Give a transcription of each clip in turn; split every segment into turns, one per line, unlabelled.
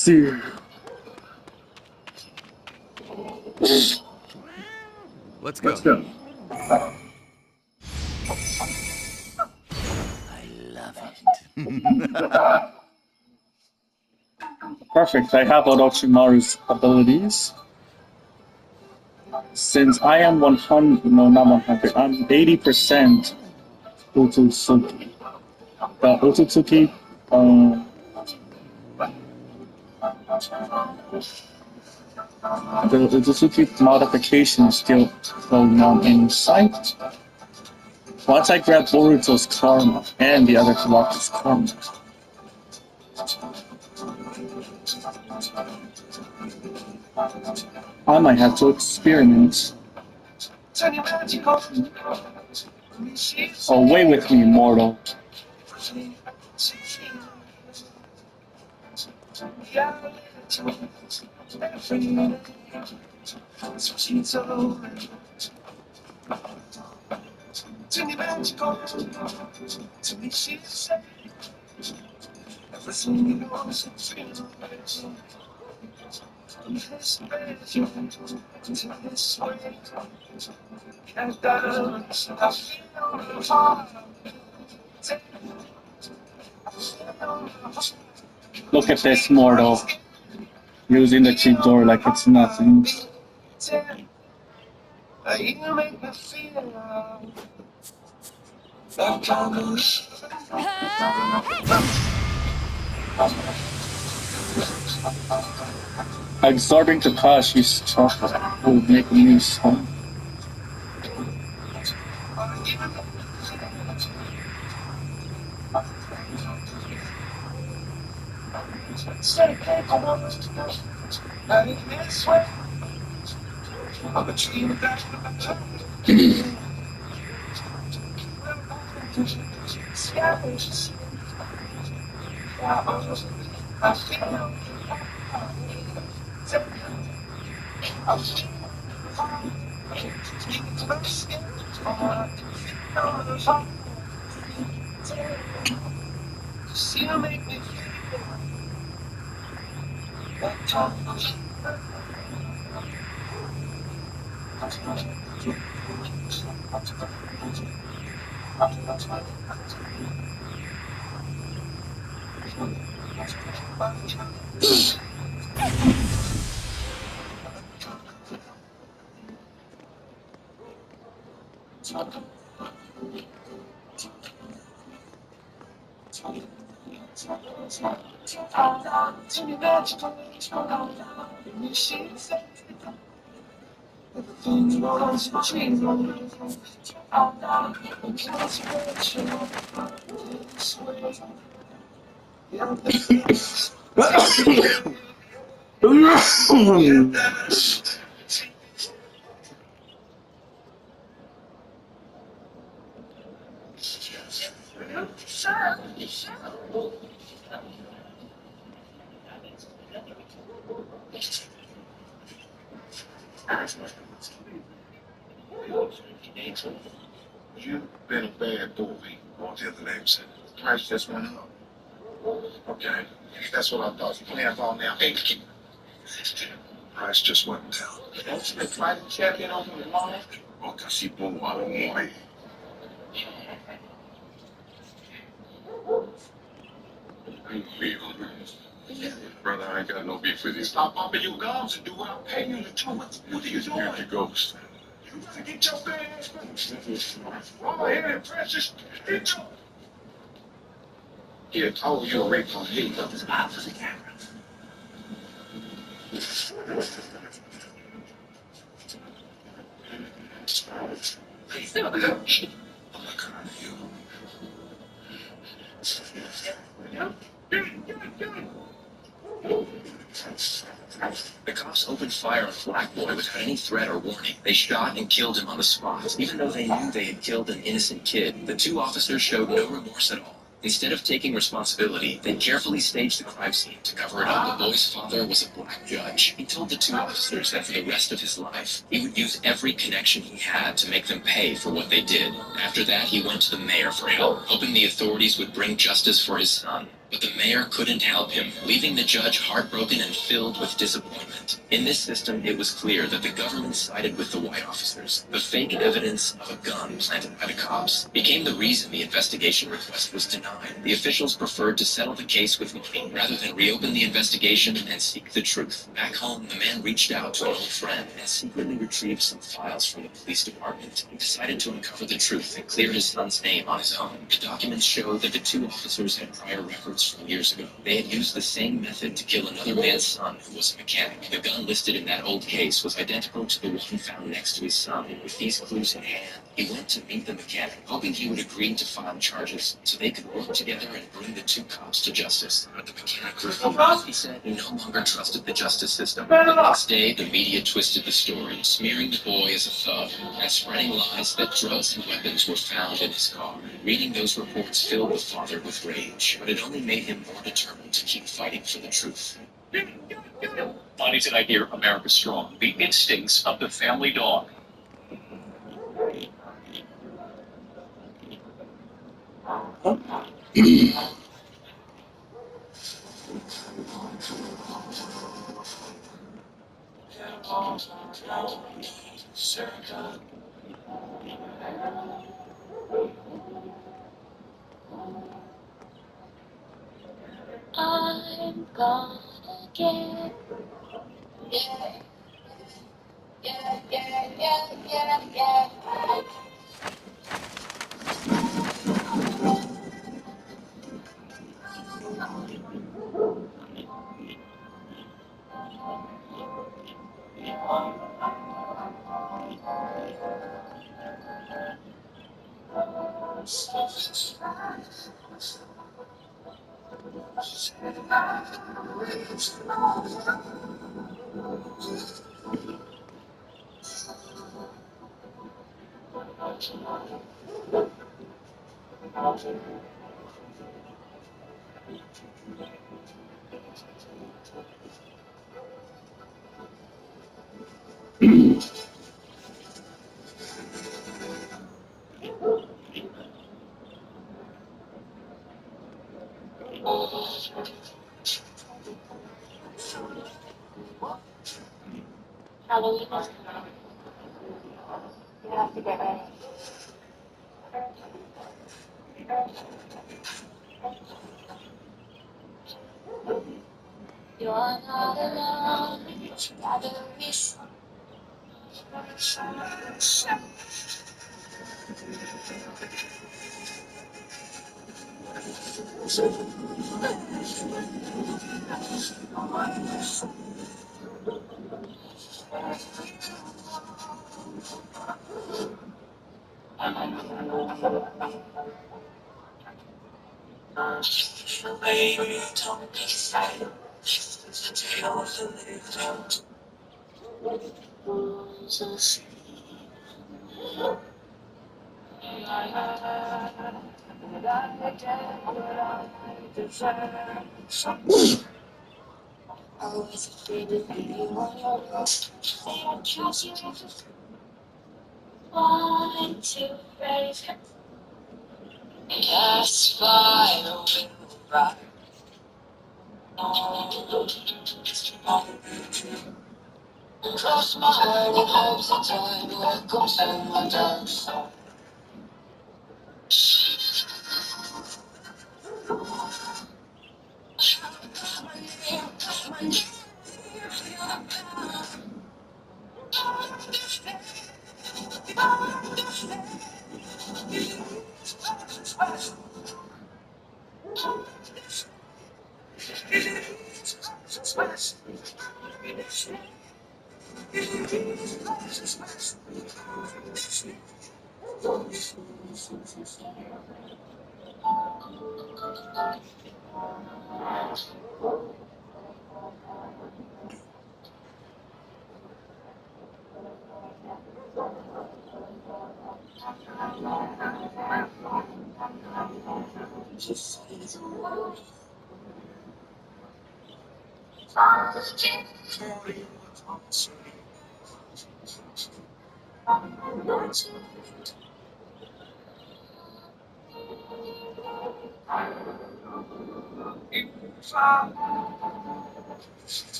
see.
Let's go.
Let's go.
I love it.
Perfect. I have Orochimaru's abilities. Since I am 100, no, not 100, I'm 80% Otsutsuki. The Otsutsuki, the Otsutsuki modification is still going on inside. Once I grab Boruto's karma and the other Karaku's karma, I might have to experiment. Away with me, mortal. Look at this mortal, using the cheat door like it's nothing. Absorbing Kakashi's stuff will make me strong.
You've been a bad boy. What the other name said? Price just went up. Okay, that's what I thought. You can have all now. Hey, price just went down. Don't you try to check in on the mall? Oh, because she blew out of money. Brother, I ain't got no beef with you. Stop bumping your gums and do what I'm paying you to do. What are you doing? Here you go. You gotta get your bad ass back. Oh, here, precious. Get your... Here, told you a rape on me. Love this out for the camera. I'm looking at you. The cops opened fire on Black Boy without any threat or warning. They shot and killed him on the spot. Even though they knew they had killed an innocent kid, the two officers showed no remorse at all. Instead of taking responsibility, they carefully staged the crime scene to cover it up. The boy's father was a black judge. He told the two officers that for the rest of his life, he would use every connection he had to make them pay for what they did. After that, he went to the mayor for help, hoping the authorities would bring justice for his son. But the mayor couldn't help him, leaving the judge heartbroken and filled with disappointment. In this system, it was clear that the government sided with the white officers. The fake evidence of a gun planted by the cops became the reason the investigation request was denied. The officials preferred to settle the case with McCain rather than reopen the investigation and seek the truth. Back home, the man reached out to an old friend and secretly retrieved some files from the police department. He decided to uncover the truth and clear his son's name on his own. The documents showed that the two officers had prior records from years ago. They had used the same method to kill another man's son who was a mechanic. The gun listed in that old case was identical to the one found next to his son. With these clues in hand, he went to meet the mechanic, hoping he would agree to file charges so they could work together and bring the two cops to justice. But the mechanic refused. He said he no longer trusted the justice system. The next day, the media twisted the story, smearing the boy as a thug and spreading lies that drugs and weapons were found in his car. Reading those reports filled the father with rage, but it only made him more determined to keep fighting for the truth.
Finally tonight here, America Strong, the instincts of the family dog.
I'm gonna get yeah, yeah. Halloween is coming. You have to get ready. You're not alone. Rather be baby, don't be sad. It's the tale of the lived always afraid to be on your own. They don't choose you. One, two, ready, yes, fly the wind right. Cross my heart and hopes that time will come soon, my dark soul.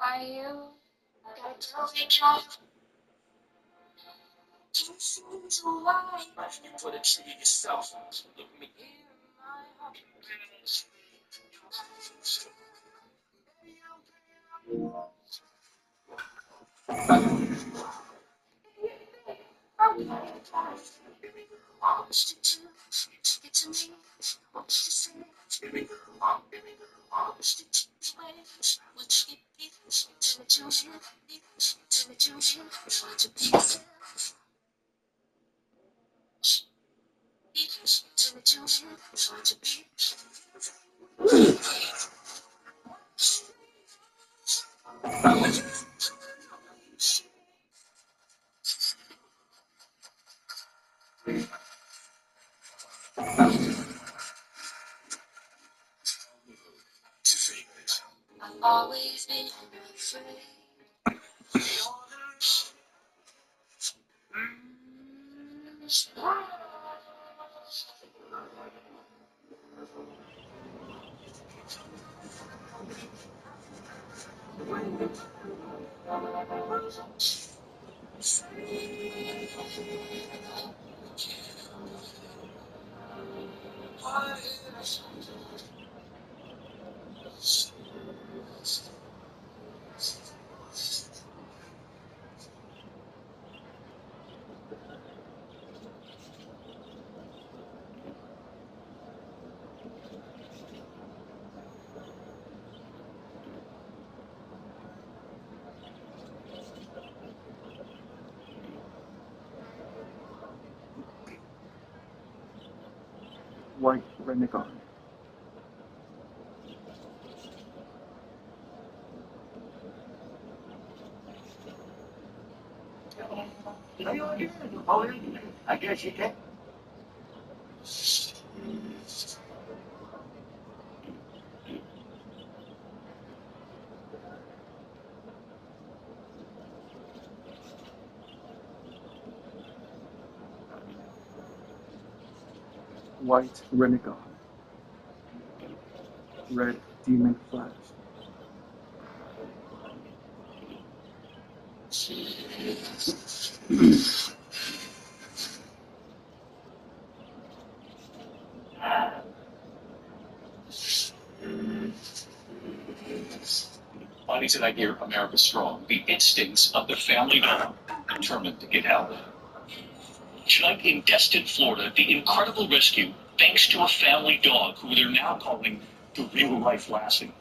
Are you? Gotta tell me, John. You seem to lie. You put a tree yourself. Look me in my heart. Get to me. What you say? What you be? Tell me to me. Tell me to me. Want to be yourself. Tell me to me. Want to be. I've always been afraid.
White Renegade.
I guess you can.
White Renegade. Red Demon Flash.
Bonnie said I hear America Strong. The instincts of the family dog, determined to get help. Tonight in Destin, Florida, the incredible rescue, thanks to a family dog who they're now calling the real-life Lassie.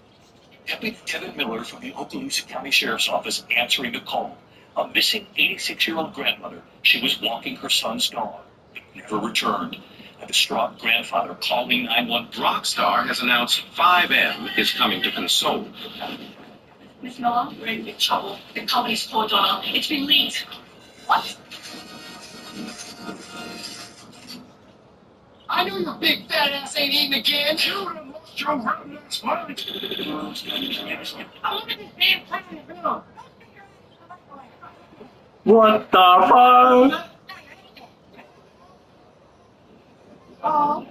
Deputy Kevin Miller from the Okaloosa County Sheriff's Office answering the call. A missing 86-year-old grandmother. She was walking her son's dog. It never returned. A distraught grandfather calling 911.
Rockstar has announced 5M is coming to console.
Miss Miller, we're in big trouble. The company's poor daughter. It's been leaked. What?
I knew your big fat ass ain't eating again. You would have lost your roundness mind.
Oh, look at this damn president bill.
What the fuck?
Oh,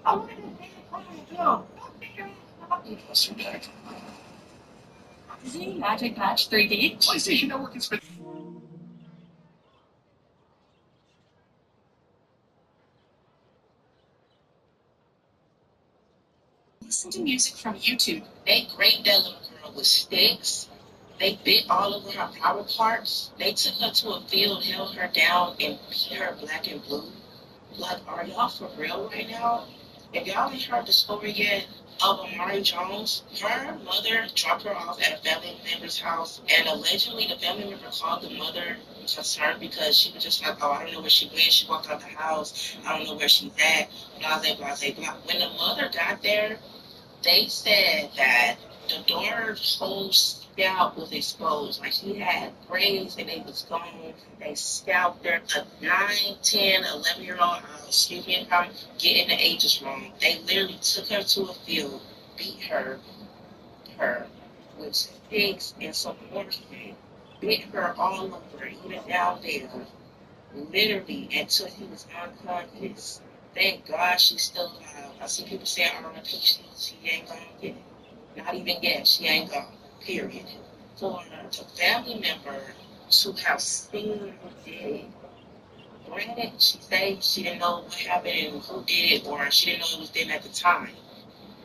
I wanted to go.
See, Magic Match 3D.
Did you know what it's been?
Listen to music from YouTube.
They raped that little girl with sticks. They bit all over her private parts. They took her to a field, held her down, and beat her black and blue. Like, are y'all for real right now? If y'all ain't heard the story yet of Amari Jones, her mother dropped her off at a family member's house, and allegedly the family member called the mother concerned because she was just like, oh, I don't know where she went. She walked out the house. I don't know where she's at. Blah, blah, blah, blah. When the mother got there, they said that the daughter's whole scalp was exposed. Like she had braids and they was gone. They scalped her. A 9, 10, 11-year-old, excuse me if I'm getting the ages wrong. They literally took her to a field, beat her with sticks and some morphine, bit her all over, even down there, literally until she was unconscious. Thank God she's still alive. I see people saying R.I.P. She ain't gonna get it. Not even yet. She ain't gone. Period. For a family member to have seen who did it, granted, she said she didn't know what happened and who did it, or she didn't know it was them at the time.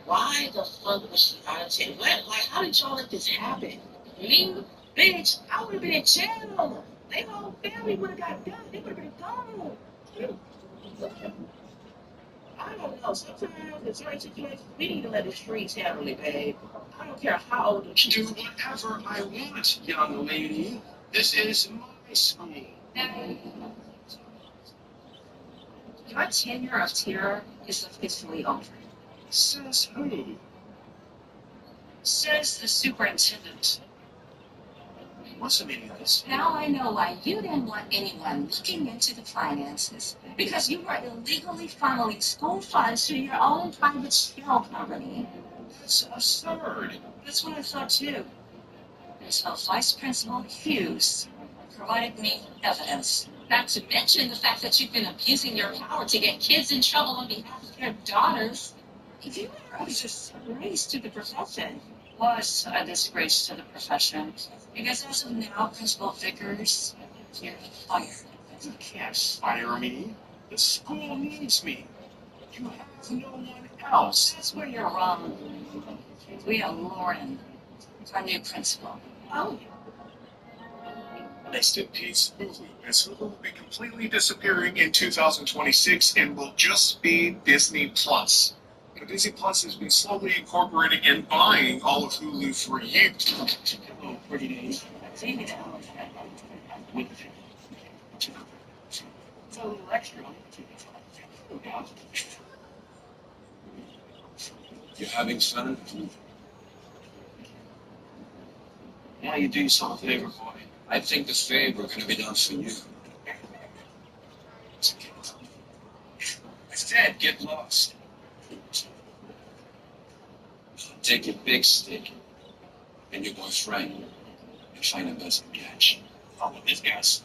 Why the fuck was she unattended? What? Like, how did y'all let this happen? Me, bitch, I would have been in jail. Their whole family would have got done. They would have been gone. I don't know. Sometimes in certain situations, we need to let the streets handle it, babe. I don't care how old you
Do whatever I want, young lady. This is my school.
Your tenure of terror is officially over.
Says who?
Says the superintendent.
What's the meaning of this?
Now I know why you didn't want anyone looking into the finances. Because you were illegally funneling school funds to your own private shell company.
That's absurd.
That's what I thought too. Until Vice Principal Hughes provided me evidence. Not to mention the fact that you've been abusing your power to get kids in trouble on behalf of your daughters. If you were a disgrace to the profession. Was a disgrace to the profession. Because as of now, Principal Vickers, you're fired.
You can't fire me. The school needs me. You have no one else.
That's where you're wrong. We have Lauren, our new principal.
Oh,
Rest in peace, Hulu. As Hulu will be completely disappearing in 2026 and will just be Disney Plus. But Disney Plus has been slowly incorporating and buying all of Hulu for years.
oh, pretty days.
It's a little extra.
You having fun?
Why you do yourself a favor, boy?
I think the favor gonna be done for you. I said, get lost. Take your big stick and your boyfriend and find a best catch.
Follow this guy's.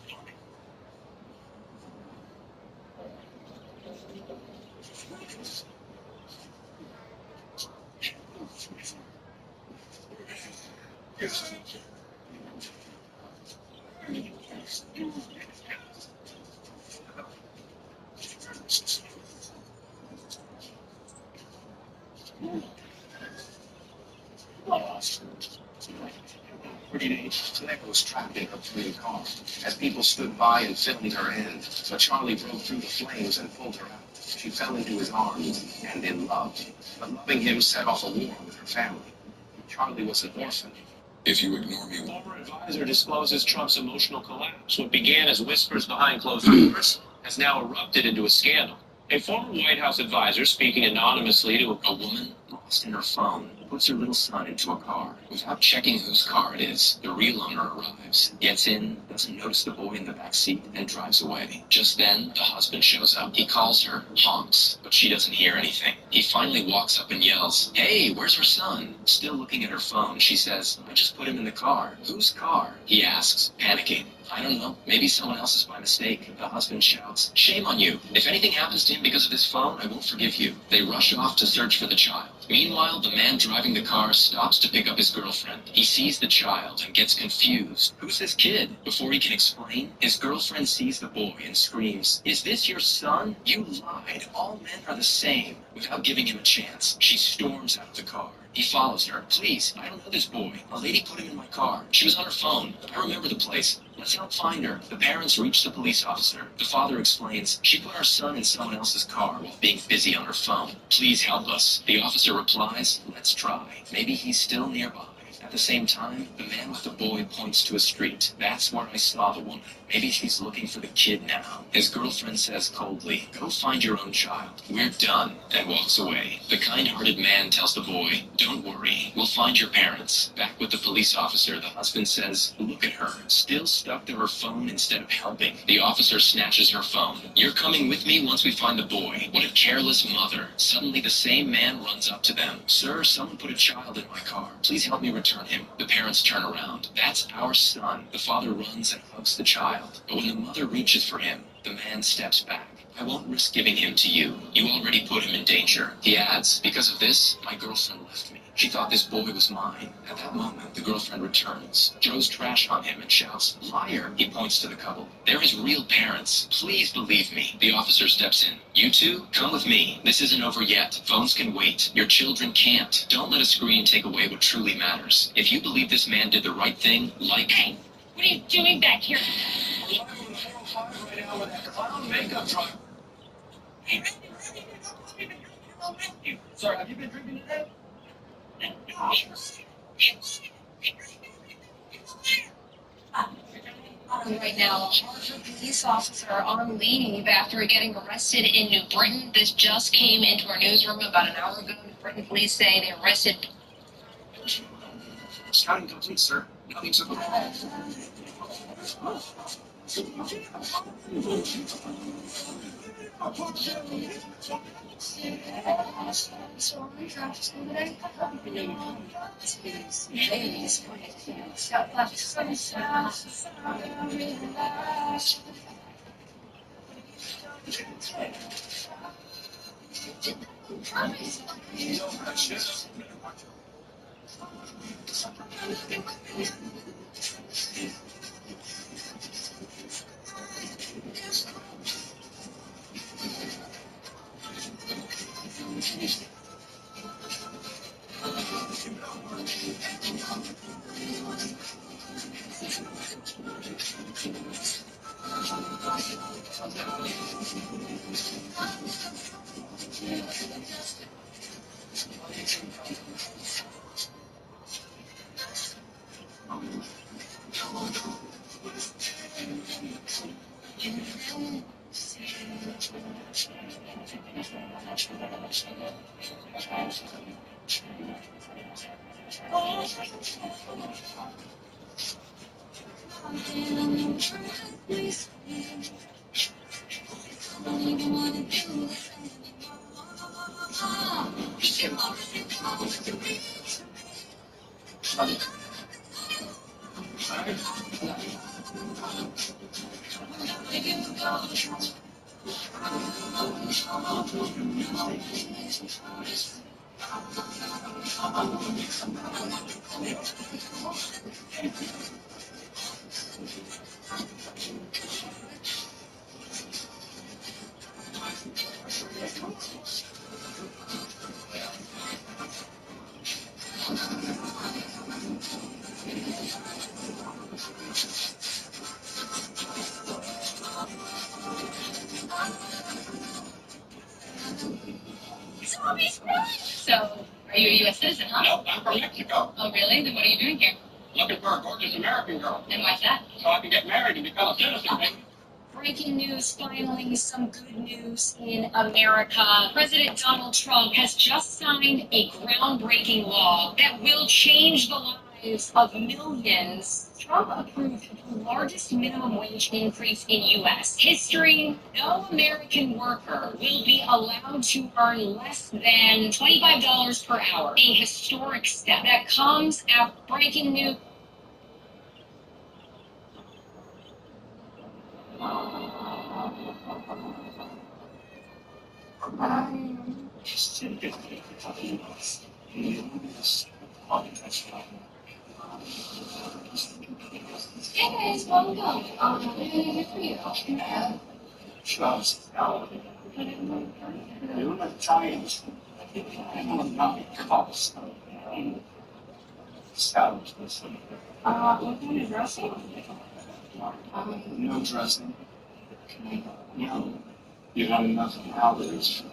Pretty days. Seneca was trapped in her fleeing car. As people stood by and filmed her in, so Charlie broke through the flames and pulled her out. She fell into his arms and in love. But loving him set off a war with her family. Charlie was an orphan. If you ignore me,
Former advisor discloses Trump's emotional collapse. What began as whispers behind closed doors has now erupted into a scandal. A former White House advisor speaking anonymously to
a woman lost in her phone puts her little son into a car. Without checking whose car it is, the real owner arrives, gets in, doesn't notice the boy in the back seat, and drives away. Just then, the husband shows up. He calls her, honks, but she doesn't hear anything. He finally walks up and yells, "Hey, where's her son?" Still looking at her phone, she says, "I just put him in the car." "Whose car?" he asks, panicking. I don't know. Maybe someone else is by mistake. The husband shouts, "Shame on you. If anything happens to him because of this phone, I won't forgive you." They rush off to search for the child. Meanwhile, the man driving the car stops to pick up his girlfriend. He sees the child and gets confused. Who's this kid? Before he can explain, his girlfriend sees the boy and screams, "Is this your son? You lied. All men are the same." Without giving him a chance, she storms out of the car. He follows her. "Please, I don't know this boy. A lady put him in my car. She was on her phone. I remember the place. Let's help find her." The parents reach the police officer. The father explains, "She put our son in someone else's car while being busy on her phone. Please help us." The officer replies, "Let's try. Maybe he's still nearby." At the same time, the man with the boy points to a street. "That's where I saw the woman. Maybe she's looking for the kid now." His girlfriend says coldly, "Go find your own child. We're done," and walks away. The kind-hearted man tells the boy, "Don't worry. We'll find your parents." Back with the police officer, the husband says, "Look at her, still stuck to her phone instead of helping." The officer snatches her phone. "You're coming with me once we find the boy." What a careless mother. Suddenly the same man runs up to them. "Sir, someone put a child in my car. Please help me return him." The parents turn around. "That's our son." The father runs and hugs the child. But when the mother reaches for him, the man steps back. "I won't risk giving him to you. You already put him in danger." He adds, "Because of this, my girlfriend left me. She thought this boy was mine." At that moment, the girlfriend returns, throws trash on him, and shouts, "Liar!" He points to the couple. "They're his real parents. Please believe me." The officer steps in. "You two, come with me. This isn't over yet. Phones can wait. Your children can't. Don't let a screen take away what truly matters. If you believe this man did the right thing, like him."
What are you doing back here?
Right now with that clown makeup truck. Hey, sir, have you been drinking today?
Right now, a police officer on leave after getting arrested in New Britain. This just came into our newsroom about an hour ago. New Britain police say they arrested.
Scouting complete, sir. Nothing to look at.
So, are you a U.S. citizen, huh?
No, I'm from Mexico.
Oh, really? Then what are you doing here?
Looking for a gorgeous American girl.
And why's that?
So I can get married and become a citizen, baby.
Breaking news, finally, some good news in America. President Donald Trump has just signed a groundbreaking law that will change the lives of millions. Trump approved the largest minimum wage increase in U.S. history. No American worker will be allowed to earn less than $25 per hour. A historic step that comes after breaking news.
Hey guys, welcome. What can I do for you? What kind of dressing?
No dressing. No. You have enough calories.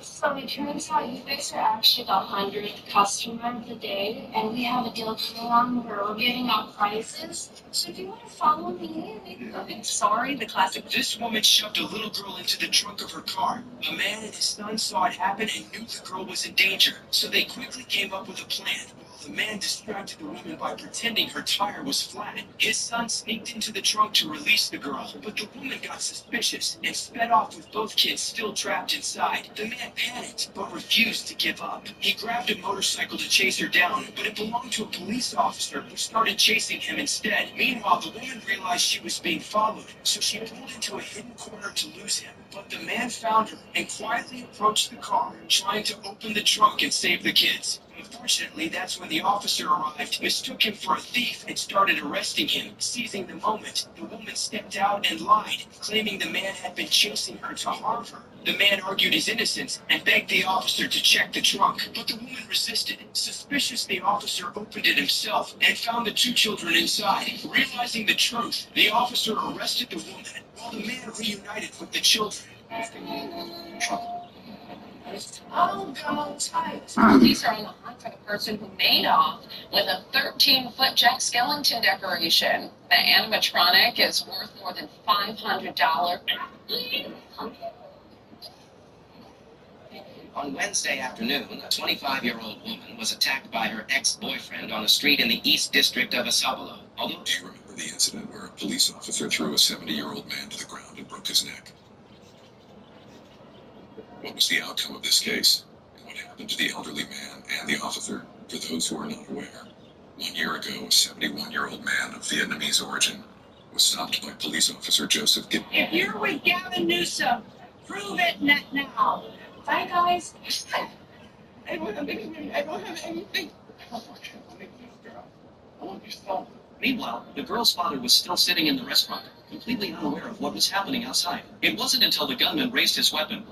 So it turns out you guys are actually the 100th customer of the day, and we have a deal going on where we're giving out prizes. So if you want to follow me,
I'm sorry, the classic. This woman shoved a little girl into the trunk of her car. A man and his son saw it happen and knew the girl was in danger, so they quickly came up with a plan. The man distracted the woman by pretending her tire was flat. His son sneaked into the trunk to release the girl, but the woman got suspicious and sped off with both kids still trapped inside. The man panicked, but refused to give up. He grabbed a motorcycle to chase her down, but it belonged to a police officer who started chasing him instead. Meanwhile, the woman realized she was being followed, so she pulled into a hidden corner to lose him. But the man found her and quietly approached the car, trying to open the trunk and save the kids. Unfortunately, that's when the officer arrived, mistook him for a thief, and started arresting him. Seizing the moment, the woman stepped out and lied, claiming the man had been chasing her to harm her. The man argued his innocence and begged the officer to check the trunk, but the woman resisted. Suspicious, the officer opened it himself and found the two children inside. Realizing the truth, the officer arrested the woman, while the man reunited with the children.
Police are on the hunt for the person who made off with a 13-foot Jack Skellington decoration. The animatronic is worth more than $500.
On Wednesday afternoon, a 25-year-old woman was attacked by her ex-boyfriend on a street in the East District of Asabalo. Although
Do you remember the incident where a police officer threw a 70-year-old man to the ground and broke his neck? What was the outcome of this case? And what happened to the elderly man and the officer? For those who are not aware, 1 year ago, a 71-year-old man of Vietnamese origin was stopped by police officer Joseph Gibb.
If you're with Gavin Newsom, prove it now.
bye guys.
I don't have anything. I don't have anything.
I want your phone.
Meanwhile, the girl's father was still sitting in the restaurant, completely unaware of what was happening outside. It wasn't until the gunman raised his weapon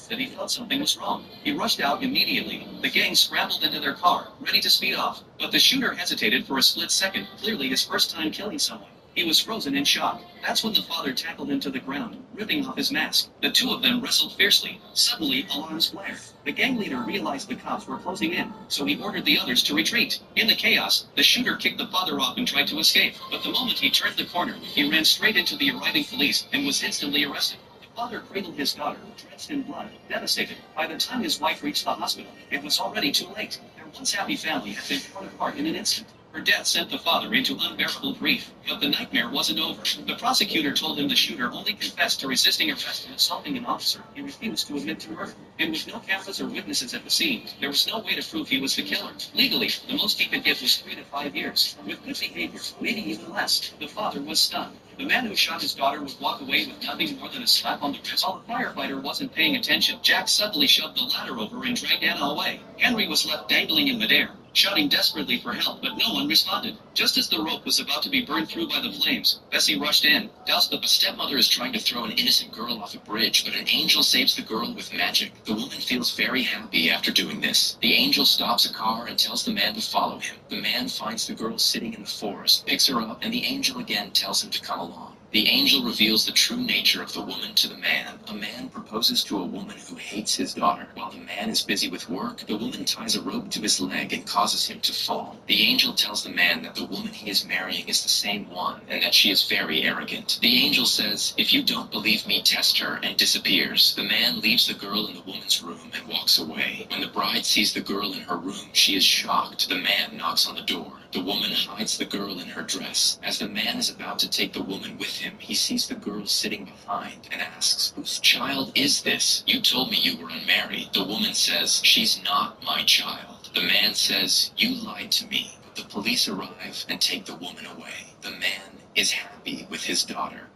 that he felt something was wrong. He rushed out immediately. The gang scrambled into their car, ready to speed off. But the shooter hesitated for a split second, clearly his first time killing someone. He was frozen in shock. That's when the father tackled him to the ground, ripping off his mask. The two of them wrestled fiercely. Suddenly, alarms flared. The gang leader realized the cops were closing in, so he ordered the others to retreat. In the chaos, the shooter kicked the father off and tried to escape. But the moment he turned the corner, he ran straight into the arriving police and was instantly arrested. The father cradled his daughter, drenched in blood, devastated. By the time his wife reached the hospital, it was already too late. Their once happy family had been torn apart in an instant. Her death sent the father into unbearable grief, but the nightmare wasn't over. The prosecutor told him the shooter only confessed to resisting arrest and assaulting an officer. He refused to admit to murder. And with no cameras or witnesses at the scene, there was no way to prove he was the killer. Legally, the most he could get was 3 to 5 years. With good behavior, maybe even less. The father was stunned. The man who shot his daughter would walk away with nothing more than a slap on the wrist. While the firefighter wasn't paying attention, Jack suddenly shoved the ladder over and dragged Anna away. Henry was left dangling in midair, shouting desperately for help, but no one responded. Just as the rope was about to be burned through by the flames, Bessie rushed in.
Doused the stepmother is trying to throw an innocent girl off a bridge, but an angel saves the girl with magic. The woman feels very happy after doing this. The angel stops a car and tells the man to follow him. The man finds the girl sitting in the forest, picks her up, and the angel again tells him to come along. The angel reveals the true nature of the woman to the man. A man proposes to a woman who hates his daughter. While the man is busy with work, the woman ties a rope to his leg and causes him to fall. The angel tells the man that the woman he is marrying is the same one, and that she is very arrogant. The angel says, "If you don't believe me, test her," and disappears. The man leaves the girl in the woman's room and walks away. When the bride sees the girl in her room, she is shocked. The man knocks on the door. The woman hides the girl in her dress. As the man is about to take the woman with him, he sees the girl sitting behind and asks, "Whose child is this? You told me you were unmarried." The woman says, "She's not my child." The man says, "You lied to me." The police arrive and take the woman away. The man is happy with his daughter.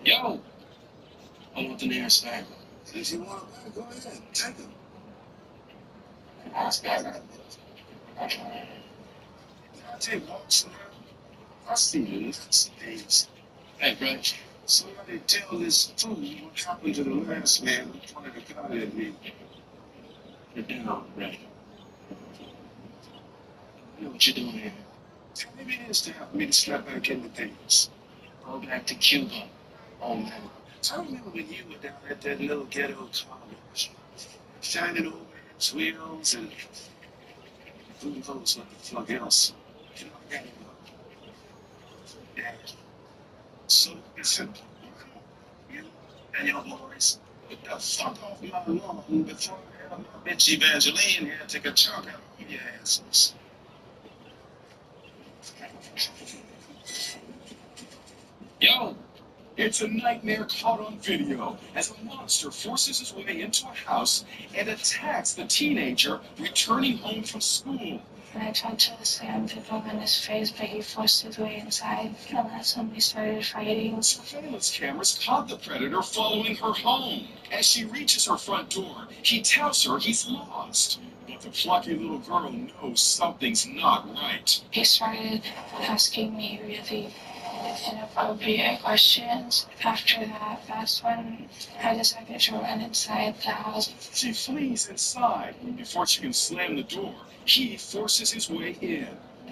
Yo! I want the nearest back. If you want it back, go ahead. Take him. I take walks around. I see lots of things. Hey, bro, somebody tell this fool what happened to the last man who pointed a gun at me. Get down, right? You know what you're doing here. 20 minutes to help me to slap back into things. Go back to Cuba. Oh, man. I remember when you were down at that little ghetto college, shining over its wheels and who knows what the fuck else. You know, I gotta go. Yeah. So, listen, you and your boys, get the fuck off my lawn before I have my bitch Evangeline here take a chunk out of your asses. Yo! It's a nightmare caught on video as a monster forces his way into a house and attacks the teenager returning home from school.
And I tried to slam the boom in his face, but he forced his way inside, and that's when we started fighting.
Surveillance cameras caught the predator following her home. As she reaches her front door, he tells her he's lost. But the plucky little girl knows something's not right.
He started asking me really inappropriate questions. After that, that's when I decided to run inside the house.
She flees inside. Before she can slam the door, he forces his way in.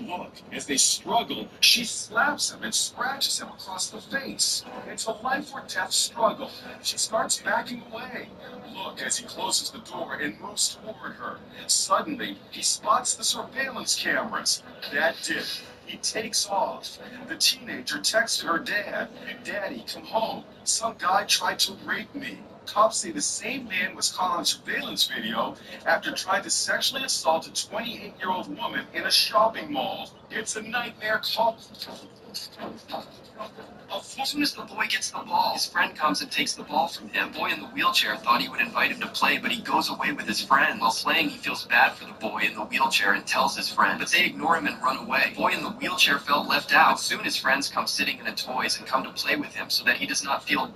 Look, as they struggle, she slaps him and scratches him across the face. It's a life or death struggle. She starts backing away. Look, as he closes the door and moves toward her. Suddenly, he spots the surveillance cameras. That did it. He takes off. The teenager texts her dad, "Daddy, come home. Some guy tried to rape me." Cops say the same man was caught on surveillance video after trying to sexually assault a 28-year-old woman in a shopping mall. It's a nightmare call.
As soon as the boy gets the ball, his friend comes and takes the ball from him. The boy in the wheelchair thought he would invite him to play, but he goes away with his friend. While playing, he feels bad for the boy in the wheelchair and tells his friend, but they ignore him and run away. The boy in the wheelchair felt left out. But soon his friends come sitting in the toys and come to play with him so that he does not feel...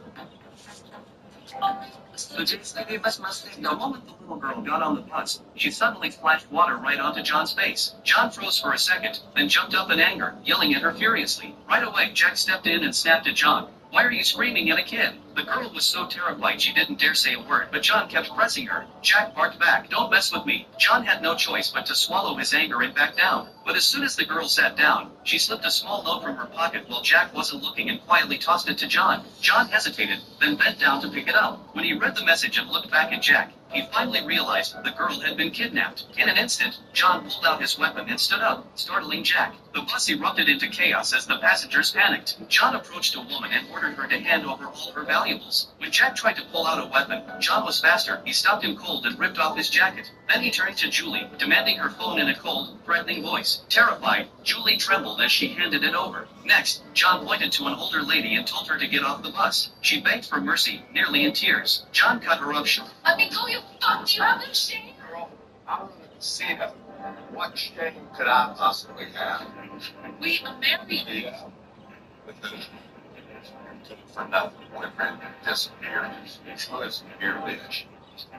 The moment the little girl got on the bus, she suddenly splashed water right onto John's face. John froze for a second, then jumped up in anger, yelling at her furiously. Right away, Jack stepped in and snapped at John. "Why are you screaming at a kid?" The girl was so terrified she didn't dare say a word, but John kept pressing her. Jack barked back, "Don't mess with me." John had no choice but to swallow his anger and back down. But as soon as the girl sat down, she slipped a small note from her pocket while Jack wasn't looking and quietly tossed it to John. John hesitated, then bent down to pick it up. When he read the message and looked back at Jack, he finally realized the girl had been kidnapped. In an instant, John pulled out his weapon and stood up, startling Jack. The bus erupted into chaos as the passengers panicked. John approached a woman and ordered her to hand over all her valuables. When Jack tried to pull out a weapon, John was faster. He stopped him cold and ripped off his jacket. Then he turned to Julie, demanding her phone in a cold, threatening voice. Terrified, Julie trembled as she handed it over. Next, John pointed to an older lady and told her to get off the bus. She begged for mercy, nearly in tears. John cut her off short.
Let me go, you fuck! Do you have no shame?
Girl, I want to see her. What shame could I possibly have?
We are married.
Yeah. With who? For nothing. Boyfriend disappeared. Listen, here, bitch.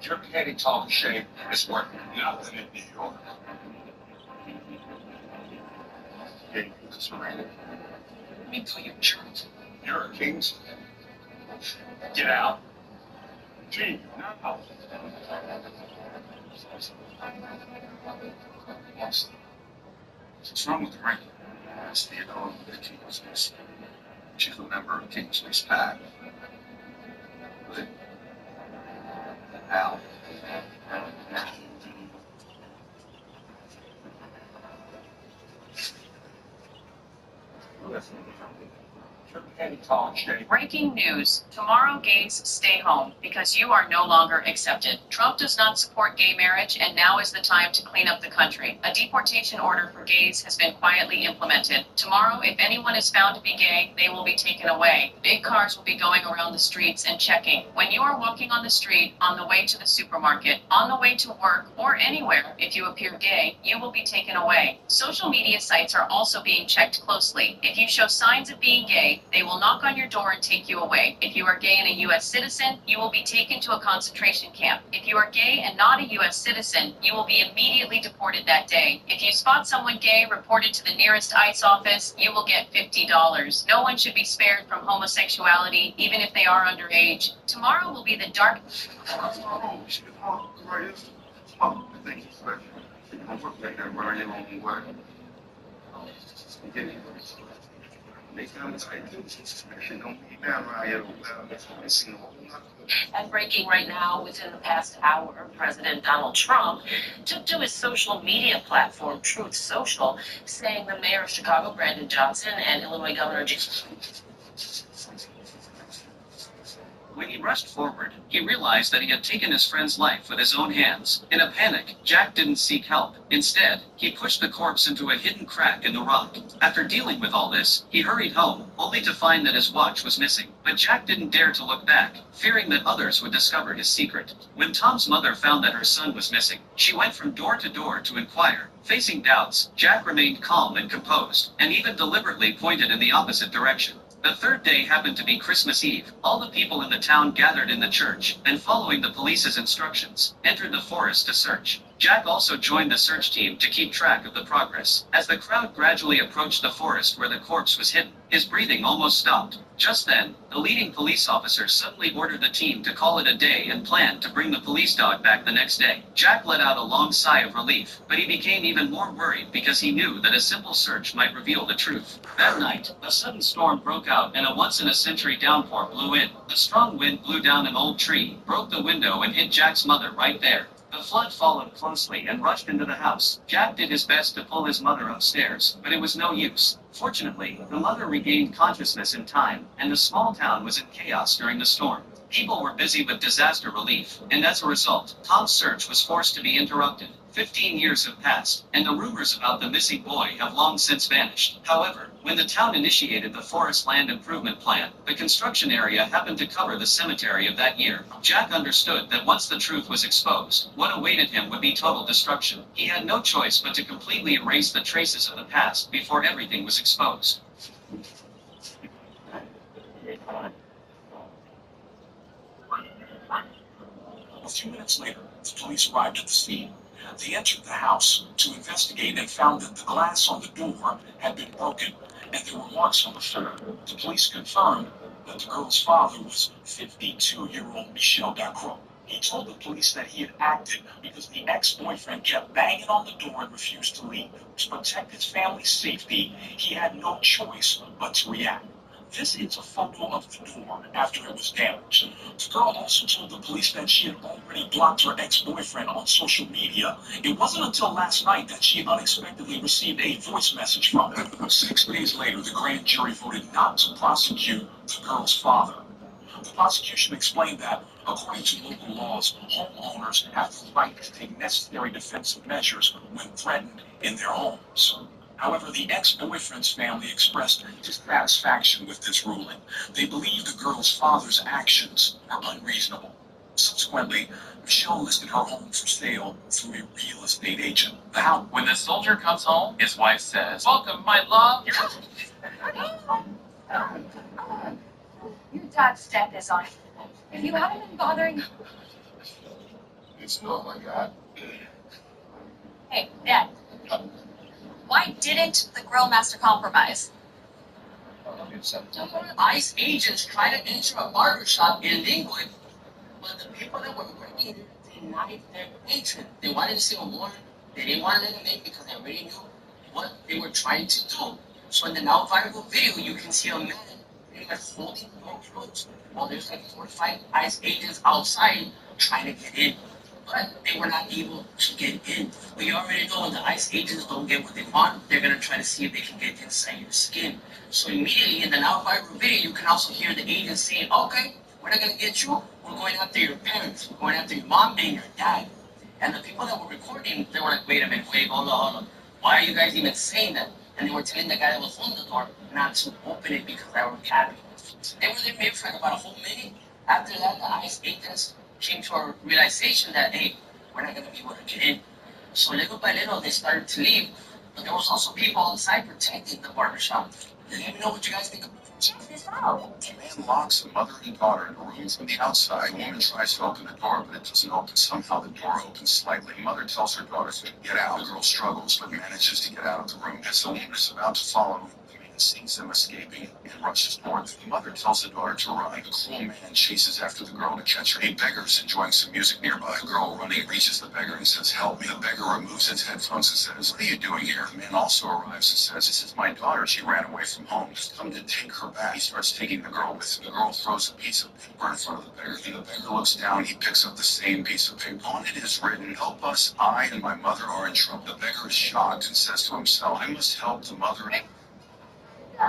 Your petty talk shame is worth nothing in New York. Hey, Serena.
Let me go, you jerk.
You're a king's.
Get out. Gee, now.
What's wrong with the ring? It's Theodore of Kingsley's. She's a member of Kingsley's pack. But Al. Listen, Your candy tall shape.
Breaking news. Tomorrow gays stay home because you are no longer accepted. Trump does not support gay marriage and now is the time to clean up the country. A deportation order for gays has been quietly implemented. Tomorrow, if anyone is found to be gay, they will be taken away. Big cars will be going around the streets and checking. When you are walking on the street, on the way to the supermarket, on the way to work, or anywhere, if you appear gay, you will be taken away. Social media sites are also being checked closely. If you show signs of being gay, they will knock on your door and take you away. If you are gay and a U.S. citizen, you will be taken to a concentration camp. If you are gay and not a U.S. citizen, you will be immediately deported that day. If you spot someone gay, report it to the nearest ICE office. You will get $50. No one should be spared from homosexuality, even if they are underage. Tomorrow will be the dark...
And breaking right now, within the past hour, President Donald Trump took to his social media platform, Truth Social, saying the mayor of Chicago, Brandon Johnson, and Illinois Governor
When he rushed forward, he realized that he had taken his friend's life with his own hands. In a panic, Jack didn't seek help. Instead, he pushed the corpse into a hidden crack in the rock. After dealing with all this, he hurried home, only to find that his watch was missing. But Jack didn't dare to look back, fearing that others would discover his secret. When Tom's mother found that her son was missing, she went from door to door to inquire. Facing doubts, Jack remained calm and composed, and even deliberately pointed in the opposite direction. The third day happened to be Christmas Eve. All the people in the town gathered in the church, and following the police's instructions, entered the forest to search. Jack also joined the search team to keep track of the progress. As the crowd gradually approached the forest where the corpse was hidden, his breathing almost stopped. Just then, the leading police officer suddenly ordered the team to call it a day and planned to bring the police dog back the next day. Jack let out a long sigh of relief, but he became even more worried because he knew that a simple search might reveal the truth. That night, a sudden storm broke out and a once-in-a-century downpour blew in. A strong wind blew down an old tree, broke the window and hit Jack's mother right there. The flood followed closely and rushed into the house. Jack did his best to pull his mother upstairs, but it was no use. Fortunately, the mother regained consciousness in time, and the small town was in chaos during the storm. People were busy with disaster relief, and as a result, Tom's search was forced to be interrupted. 15 years have passed, and the rumors about the missing boy have long since vanished. However, when the town initiated the Forest Land Improvement Plan, the construction area happened to cover the cemetery of that year. Jack understood that once the truth was exposed, what awaited him would be total destruction. He had no choice but to completely erase the traces of the past before everything was exposed.
A few minutes later, the police arrived at the scene. They entered the house to investigate and found that the glass on the door had been broken and there were marks on the floor. The police confirmed that the girl's father was 52-year-old Michel Dacroix. He told the police that he had acted because the ex-boyfriend kept banging on the door and refused to leave. To protect his family's safety, he had no choice but to react. This is a photo of the door after it was damaged. The girl also told the police that she had already blocked her ex-boyfriend on social media. It wasn't until last night that she unexpectedly received a voice message from him. 6 days later, the grand jury voted not to prosecute the girl's father. The prosecution explained that, according to local laws, homeowners have the right to take necessary defensive measures when threatened in their homes. However, the ex-boyfriend's family expressed dissatisfaction with this ruling. They believe the girl's father's actions were unreasonable. Subsequently, Michelle listed her home for sale through a real estate agent. The house.
When the soldier comes home, his wife says, "Welcome, my love."
Your dad's death is on. If you haven't been bothering...
It's not my God.
Hey, Dad. Why didn't the grill master compromise?
ICE agents tried to enter a barber shop in England, but the people that were working denied their patron. They wanted to see a warrant. They didn't want to let them in because they already knew what they were trying to do. So in the now viral video, you can see a man pretty much holding the door closed while there's like 4 or 5 ICE agents outside trying to get in. but they were not able to get in. We already know when the ICE agents don't get what they want, they're gonna try to see if they can get inside your skin. So immediately in the now viral video, you can also hear the agents saying, okay, we're not gonna get you, we're going after your parents, we're going after your mom and your dad. And the people that were recording, they were like, wait a minute, hold on. Why are you guys even saying that? And they were telling the guy that was on the door not to open it because they were happy. They were there maybe for like about a whole minute. After that, the ICE agents came to a realization that, hey, we're not going to be able to get in. So little by little, they started to leave. But there was also people outside protecting the barbershop. Let me know what you guys think of it.
Check this out.
The man locks a mother and daughter in a room from the outside. The woman tries to open the door, but it doesn't open. Somehow the door opens slightly. Mother tells her daughter to get out. The girl struggles, but manages to get out of the room. As the woman is about to follow, the man sees them escaping and rushes toward them. The mother tells the daughter to run. The cruel man chases after the girl to catch her. A beggar is enjoying some music nearby. A girl running reaches the beggar and says, help me. The beggar removes his headphones and says, what are you doing here? The man also arrives and says, this is my daughter. She ran away from home. Just come to take her back. He starts taking the girl with him. The girl throws a piece of paper in front of the beggar. The beggar looks down. He picks up the same piece of paper. On it is written, help us. I and my mother are in trouble. The beggar is shocked and says to himself, I must help the mother.
The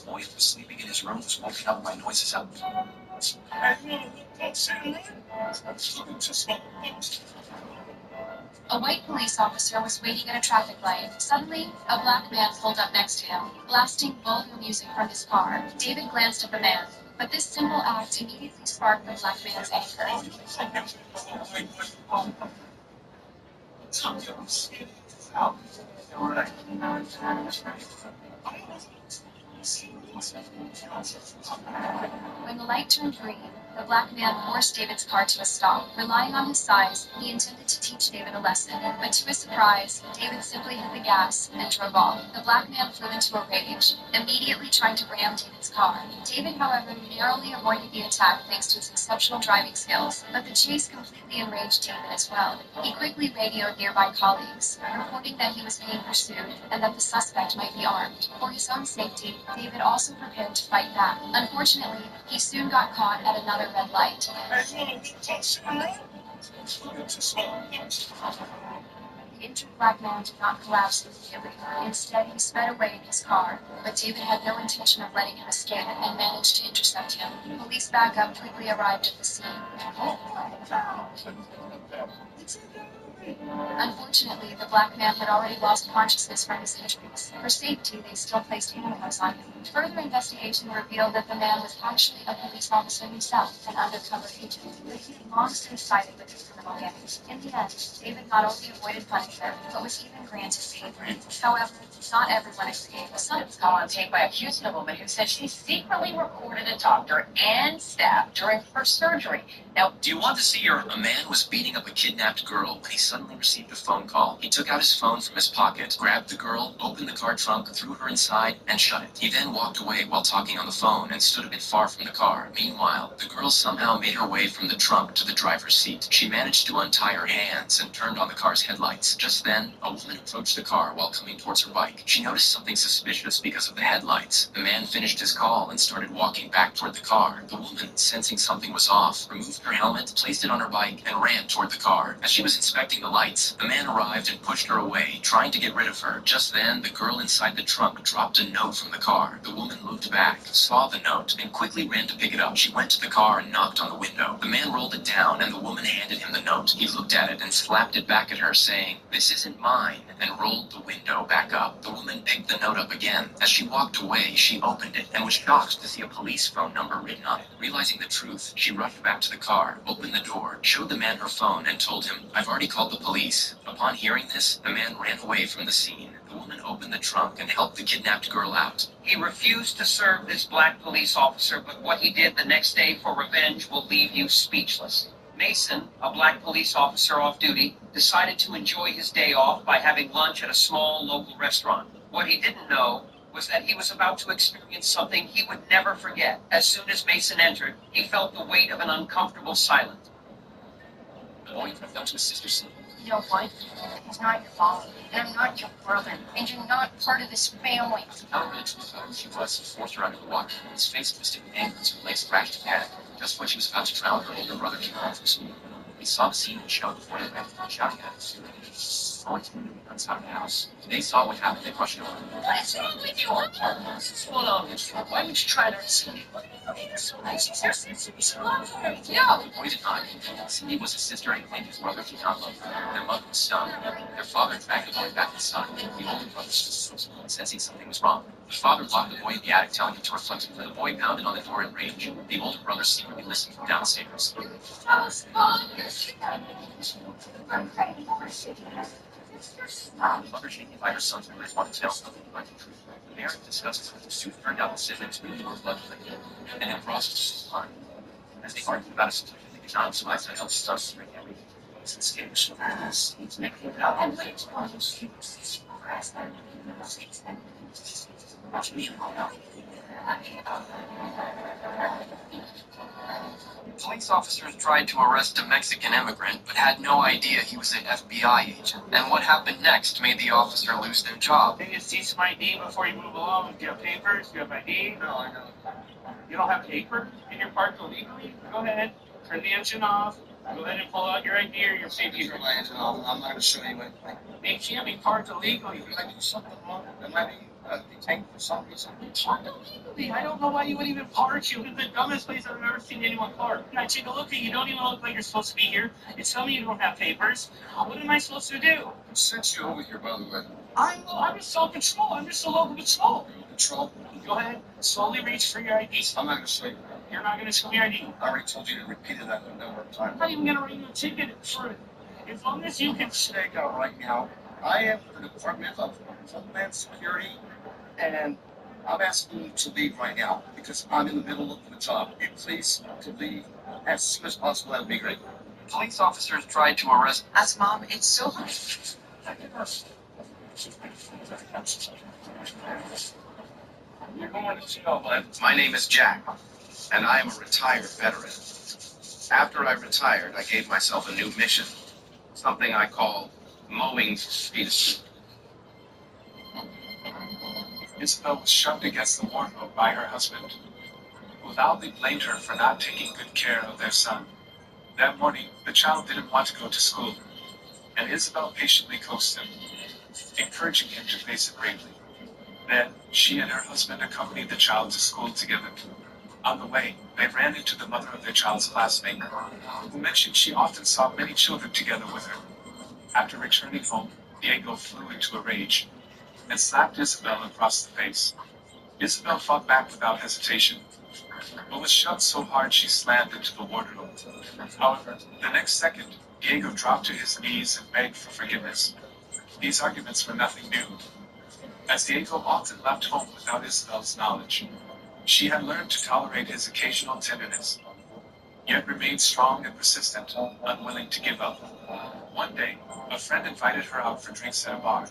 boy who was sleeping in his room was woken up by noises out.
A white police officer was waiting at a traffic light. Suddenly, a black man pulled up next to him, blasting vulgar music from his car. David glanced at the man, but this simple act immediately sparked the black man's anger. When the light turned green, the black man forced David's car to a stop. Relying on his size, he intended to teach David a lesson, but to his surprise, David simply hit the gas and drove off. The black man flew into a rage, immediately trying to ram David's car. David, however, narrowly avoided the attack thanks to his exceptional driving skills, but the chase completely enraged David as well. He quickly radioed nearby colleagues, reporting that he was being pursued and that the suspect might be armed. For his own safety, David also prepared to fight back. Unfortunately, he soon got caught at another red light. The injured black man did not collapse immediately. Instead, he sped away in his car, but David had no intention of letting him escape and managed to intercept him. Police backup quickly arrived at the scene. Unfortunately, the black man had already lost consciousness from his injuries. For safety, they still placed handcuffs on him. Further investigation revealed that the man was actually a police officer himself, an undercover agent, but he had long since sided with the criminal gang. In the end, David not only avoided punishment, but was even granted favor. However, not everyone agreed.
The son was caught on tape by accusing a woman who said she secretly recorded a doctor and staff during her surgery. Now,
Do you want to see your... A man was beating up a kidnapped girl when he suddenly received a phone call. He took out his phone from his pocket, grabbed the girl, opened the car trunk, threw her inside, and shut it. He then walked away while talking on the phone and stood a bit far from the car. Meanwhile, the girl somehow made her way from the trunk to the driver's seat. She managed to untie her hands and turned on the car's headlights. Just then, a woman approached the car while coming towards her bike. She noticed something suspicious because of the headlights. The man finished his call and started walking back toward the car. The woman, sensing something was off, removed her helmet, placed it on her bike, and ran toward the car. As she was inspecting the lights, the man arrived and pushed her away, trying to get rid of her. Just then, the girl inside the trunk dropped a note from the car. The woman moved back, saw the note, and quickly ran to pick it up. She went to the car and knocked on the window. The man rolled it down, and the woman handed him the note. He looked at it and slapped it back at her, saying, "This isn't mine," and rolled the window back up. The woman picked the note up again. As she walked away, she opened it and was shocked to see a police phone number written on it. Realizing the truth, she rushed back to the car, opened the door, showed the man her phone, and told him, "I've already called the police." Upon hearing this, the man ran away from the scene. The woman opened the trunk and helped the kidnapped girl out.
He refused to serve this black police officer, but what he did the next day for revenge will leave you speechless. Mason, a black police officer off duty, decided to enjoy his day off by having lunch at a small local restaurant. What he didn't know was that he was about to experience something he would never forget. As soon as Mason entered, he felt the weight of an uncomfortable silence.
The boy went up to his sister's son.
You know what? He's not your mom, and I'm not your brother, and you're not part of this family.
Outraged with who she was, he forced her under the water. His face twisted in anger as her legs crashed in panic. Just when she was about to drown, her older brother came home from school. He saw the scene and shouted before they ran, shouting at him. Going to the outside of the house. When they saw what happened, they rushed over.
What's wrong with you? What's going on with you? Why would you try to Cindy? You're so nice. She's your sister. You should love her. Yeah.
The boy denied. Cindy was his sister and claimed his brother did not love her. Their mother was stunned. Their father dragged the boy back inside. The older brother stood sensing something was wrong. The father locked the boy in the attic, telling him to reflect. The boy pounded on the door in rage. The older brother secretly listened from downstairs. The mother dignified her son's memories wanted to tell something like the truth. The parent discussed it. Soon turned out the siblings really were blood related, and then crossed the line. As they argued about a situation, they did not realize that helped start to bring everything. Since they were so fast, it's making it out. And wait for those things. Watch me now.
Police officers tried to arrest a Mexican immigrant, but had no idea he was an FBI agent. And what happened next made the officer lose their job.
Can you see some ID before you move along? Do you have papers? Do you have ID?
No, I don't.
You don't have paper and you're parked illegally? Go ahead, turn the engine off. Go ahead and pull out your ID or your safety.
Turn my engine off. I'm not going to show you anything.
They can't be parked illegally.
Did I do something wrong? Am I being detained for some reason?
Parked illegally? I don't know why you would even park you. It's the dumbest place I've ever seen anyone park. Can I take a look at you? You don't even look like you're supposed to be here. You tell me you don't have papers. What am I supposed to do?
Who sent you over here, by the way?
I'm just on patrol. I'm just a local patrol.
Patrol?
Go ahead, slowly reach for your ID.
I'm not going to show you.
You're not going to show me your ID.
I already told you to repeat that a number of times.
I'm not even going to write you a ticket for it. As long as you can
check out right now. I am the Department of Homeland Security, and I'm asking you to leave right now because I'm in the middle of the job. If you please could leave as soon as possible, that would be great.
Police officers tried to arrest.
Us, Mom, it's so hard.
You're going to jail, bud.
My name is Jack, and I am a retired veteran. After I retired, I gave myself a new mission, something I call mowing for freedom.
Isabel was shoved against the wardrobe by her husband, who loudly blamed her for not taking good care of their son. That morning, the child didn't want to go to school, and Isabel patiently coaxed him, encouraging him to face it bravely. Then, she and her husband accompanied the child to school together. On the way, they ran into the mother of their child's classmate, who mentioned she often saw many children together with her. After returning home, Diego flew into a rage and slapped Isabel across the face. Isabel fought back without hesitation, but was shoved so hard she slammed into the wardrobe. However, the next second, Diego dropped to his knees and begged for forgiveness. These arguments were nothing new, as Diego often left home without Isabel's knowledge. She had learned to tolerate his occasional tenderness, yet remained strong and persistent, unwilling to give up. One day, a friend invited her out for drinks at a bar,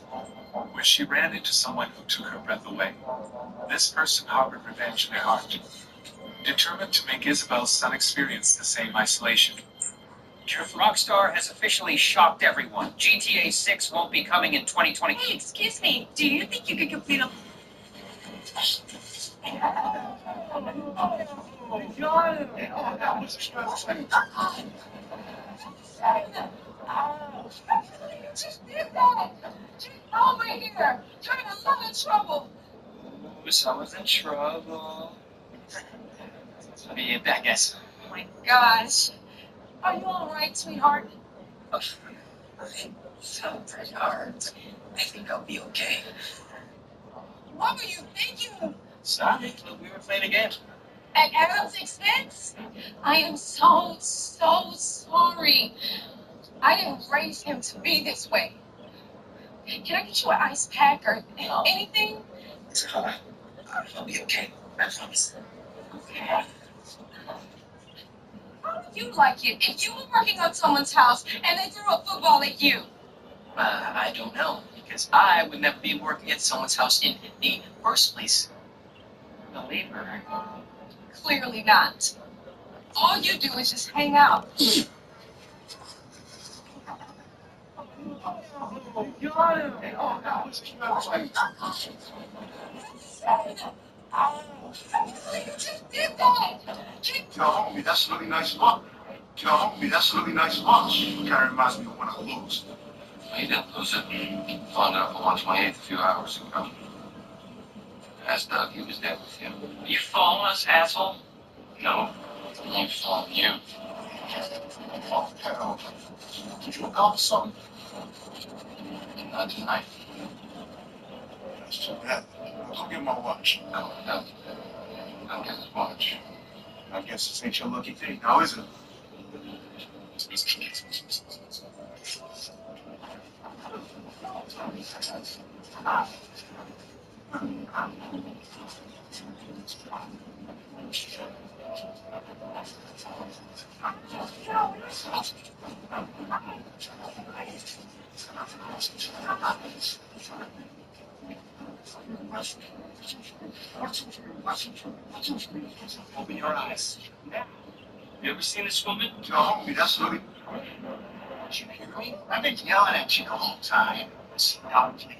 where she ran into someone who took her breath away. This person harbored revenge in their heart, determined to make Isabel's son experience the same isolation.
Rockstar has officially shocked everyone. GTA 6 won't be coming in 2020.
Hey, excuse me. Do you think you could complete a...
Just did that. Get over here. You're in a lot of trouble.
Someone's in trouble. I'll be back, guys.
Oh my gosh. Are you all right, sweetheart?
I fell pretty hard. I think I'll be okay.
What were you thinking?
Sorry, we were playing a game.
At Adam's expense? I am so sorry. I didn't raise him to be this way. Can I get you an ice pack or anything?
It's hot. I'll be okay. I promise.
Okay. How would you like it if you were working on someone's house and they threw a football at you?
I don't know, because I would never be working at someone's house in the first place.
Believer.
Clearly not. All you do is just hang out.
Oh, got him! Oh, that was close.
Yo, homie, that's a really nice watch. Yo, homie, that's a really nice watch. Kind of reminds me of when I lose.
He didn't lose it. Found out on 128th a few hours ago. Asked Doug, he was there with him.
You following us, asshole?
No, he followed you.
Oh, hell. Did you accomplish something?
Not tonight.
That's too bad. Go get my watch.
No, Doug. I'll get his watch.
I guess this ain't your lucky day now, is it?
Open your eyes. You ever seen this woman?
Yo, homie, that's really...
Did you hear me? I've been yelling at you the whole time. Stop it.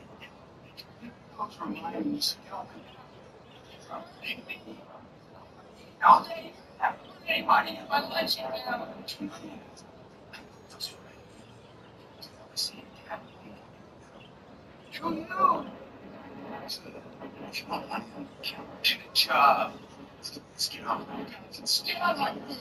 Those remind me of
All day. Anybody if I let you down.
Who you? Come on, honey. Do the job. Let's get on. Let's get on my food.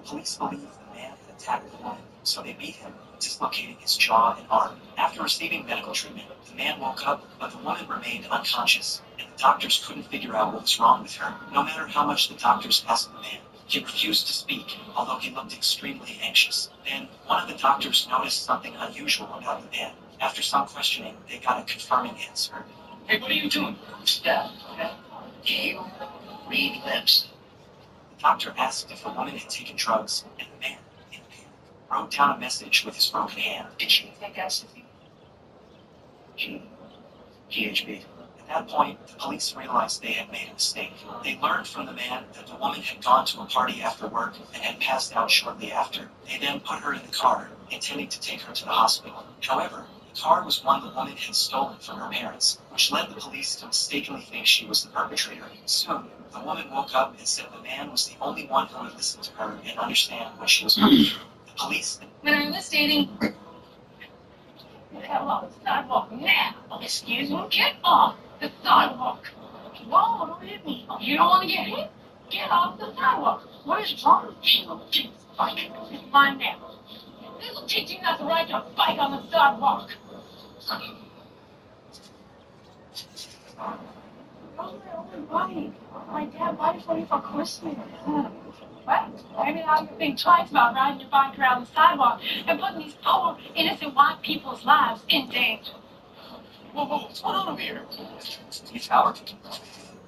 Police believe the man had attacked the woman, so they beat him, dislocating his jaw and arm. After receiving medical treatment, the man woke up, but the woman remained unconscious, and the doctors couldn't figure out what was wrong with her. No matter how much the doctors asked the man, he refused to speak, although he looked extremely anxious. Then, one of the doctors noticed something unusual about the man. After some questioning, they got a confirming answer.
Hey, what are you doing?
Stop. Do you read lips?
The doctor asked if the woman had taken drugs, and the man, in panic, wrote down a message with his broken hand.
Did she take ecstasy?
GHB. At that point, the police realized they had made a mistake. They learned from the man that the woman had gone to a party after work and had passed out shortly after. They then put her in the car, intending to take her to the hospital. However, the car was one the woman had stolen from her parents, which led the police to mistakenly think she was the perpetrator. Soon, the woman woke up and said the man was the only one who would listen to her and understand what she was going through. The police...
When I was dating...
Get off the sidewalk now. Excuse me, get off the sidewalk. Whoa, don't hit me. You don't want to get hit? Get off the sidewalk. What is wrong with you? Little kid's bike. It's mine now. This will teach you not to ride your bike on the sidewalk. My dad bought it for me for Christmas. What? Maybe now you're being twice about riding your bike around the sidewalk and putting these poor, innocent white people's lives in danger.
Whoa, what's going on over here?
Steve Howard?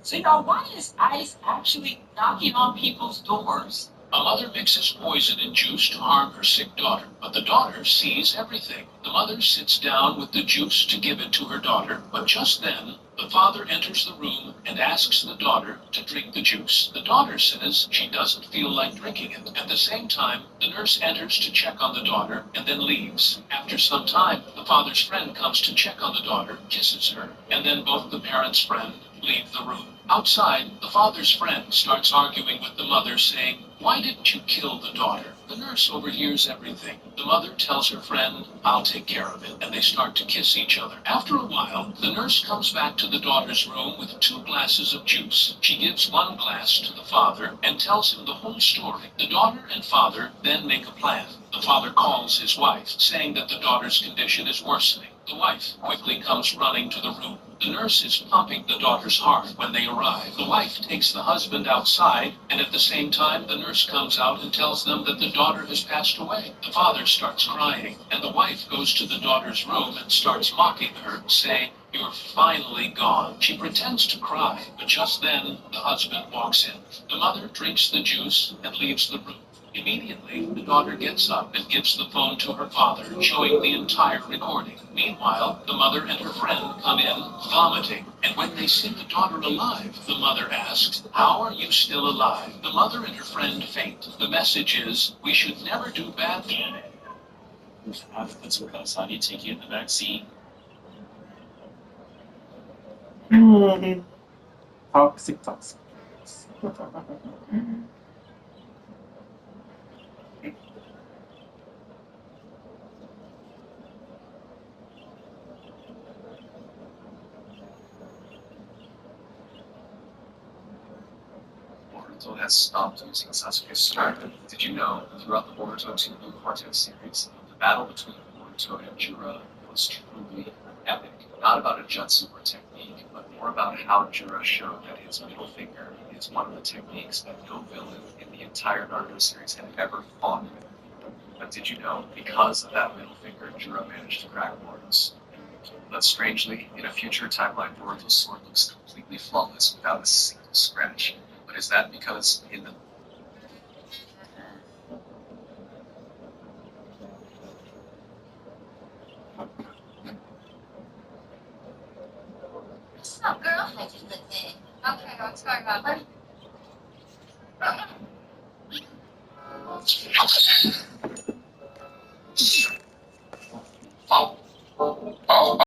So, y'all, why is ICE actually knocking on people's doors?
A mother mixes poison in juice to harm her sick daughter, but the daughter sees everything. The mother sits down with the juice to give it to her daughter, but just then, the father enters the room and asks the daughter to drink the juice. The daughter says she doesn't feel like drinking it. At the same time, the nurse enters to check on the daughter and then leaves. After some time, the father's friend comes to check on the daughter, kisses her, and then both the parent's friend leave the room. Outside, the father's friend starts arguing with the mother, saying, "Why didn't you kill the daughter?" The nurse overhears everything. The mother tells her friend, "I'll take care of it," and they start to kiss each other. After a while, the nurse comes back to the daughter's room with 2 glasses of juice. She gives 1 glass to the father and tells him the whole story. The daughter and father then make a plan. The father calls his wife, saying that the daughter's condition is worsening. The wife quickly comes running to the room. The nurse is pumping the daughter's heart when they arrive. The wife takes the husband outside, and at the same time, the nurse comes out and tells them that the daughter has passed away. The father starts crying, and the wife goes to the daughter's room and starts mocking her, saying, "You're finally gone." She pretends to cry, but just then, the husband walks in. The mother drinks the juice and leaves the room. Immediately, the daughter gets up and gives the phone to her father, showing the entire recording. Meanwhile, the mother and her friend come in, vomiting. And when they see the daughter alive, the mother asks, "How are you still alive?" The mother and her friend faint. The message is, we should never do bad things.
That's what I was on. You take you in the back seat.
Toxic.
Boruto has stopped using Sasuke's sword. Did you know, throughout the Boruto 2 Blue Vortex series, the battle between Boruto and Jura was truly epic. Not about a jutsu or technique, but more about how Jura showed that his middle finger is one of the techniques that no villain in the entire Naruto series had ever fought with. But did you know, because of that middle finger, Jura managed to crack Boruto's. But strangely, in a future timeline, Boruto's sword looks completely flawless without a single scratch. But is that because in the
What's up, girl? I just looked in. Okay, I'm sorry about that.